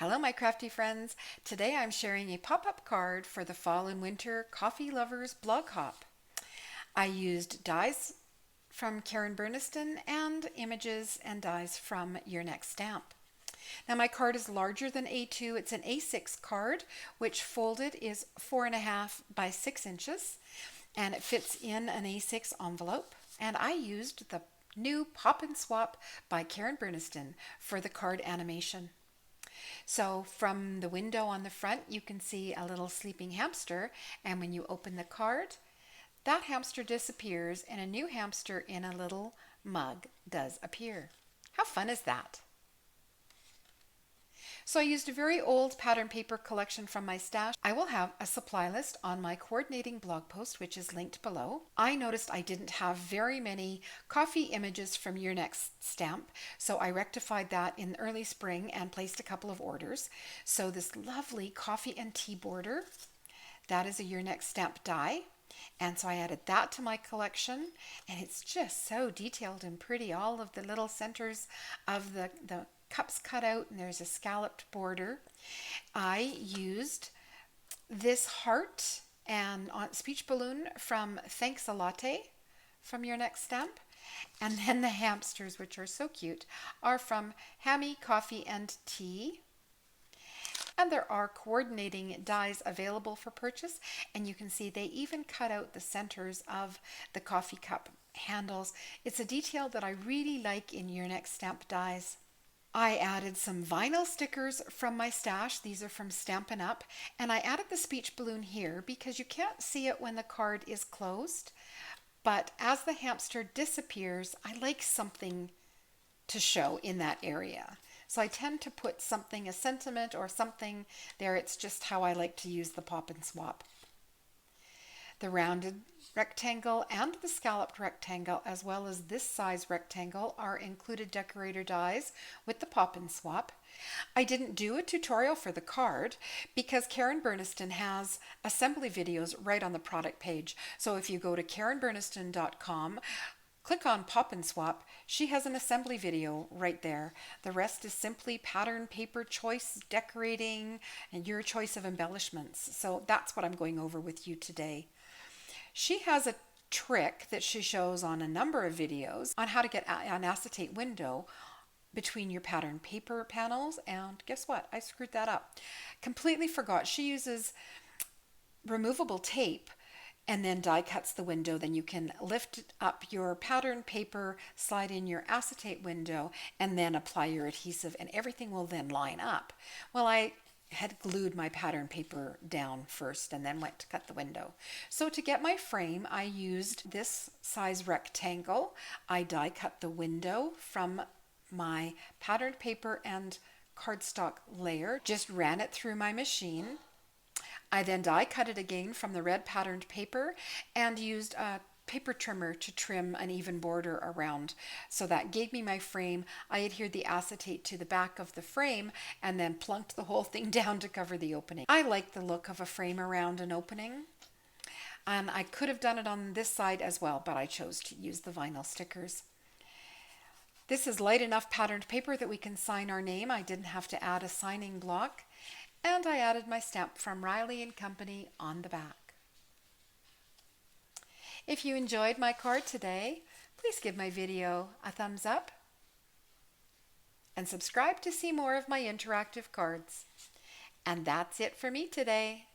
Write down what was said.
Hello, my crafty friends. Today I'm sharing a pop-up card for the Fall and Winter Coffee Lovers blog hop. I used dies from Karen Burniston and images and dies from Your Next Stamp. Now my card is larger than A2. It's an A6 card, which folded is 4.5 by 6 inches, and it fits in an A6 envelope. And I used the new Pop and Swap by Karen Burniston for the card animation. So from the window on the front, you can see a little sleeping hamster, and when you open the card, that hamster disappears and a new hamster in a little mug does appear. How fun is that? So I used a very old pattern paper collection from my stash. I will have a supply list on my coordinating blog post, which is linked below. I noticed I didn't have very many coffee images from Your Next Stamp, so I rectified that in early spring and placed a couple of orders. So this lovely coffee and tea border, that is a Your Next Stamp die. And so I added that to my collection, and it's just so detailed and pretty. All of the little centers of the cups cut out, and there's a scalloped border. I used this heart and speech balloon from Thanks a Latte from Your Next Stamp. And then the hamsters, which are so cute, are from Hammy Coffee and Tea. And there are coordinating dies available for purchase, and you can see they even cut out the centers of the coffee cup handles. It's a detail that I really like in Your Next Stamp dies. I added some vinyl stickers from my stash. These are from Stampin' Up. And I added the speech balloon here because you can't see it when the card is closed. But as the hamster disappears, I like something to show in that area. So I tend to put something, a sentiment or something there. It's just how I like to use the Pop and Swap. The rounded rectangle and the scalloped rectangle, as well as this size rectangle, are included decorator dies with the Pop and Swap. I didn't do a tutorial for the card because Karen Burniston has assembly videos right on the product page. So if you go to karenburniston.com, click on Pop and Swap, she has an assembly video right there. The rest is simply pattern paper choice, decorating, and your choice of embellishments. So that's what I'm going over with you today. She has a trick that she shows on a number of videos on how to get an acetate window between your pattern paper panels, and guess what? I screwed that up. Completely forgot. She uses removable tape and then die cuts the window. Then you can lift up your pattern paper, slide in your acetate window, and then apply your adhesive, and everything will then line up. Well, I had glued my pattern paper down first and then went to cut the window. So to get my frame, I used this size rectangle. I die cut the window from my patterned paper and cardstock layer, just ran it through my machine. I then die cut it again from the red patterned paper and used a paper trimmer to trim an even border around. So that gave me my frame. I adhered the acetate to the back of the frame and then plunked the whole thing down to cover the opening. I like the look of a frame around an opening. And I could have done it on this side as well, but I chose to use the vinyl stickers. This is light enough patterned paper that we can sign our name. I didn't have to add a signing block. And I added my stamp from Riley & Company on the back. If you enjoyed my card today, please give my video a thumbs up and subscribe to see more of my interactive cards. And that's it for me today.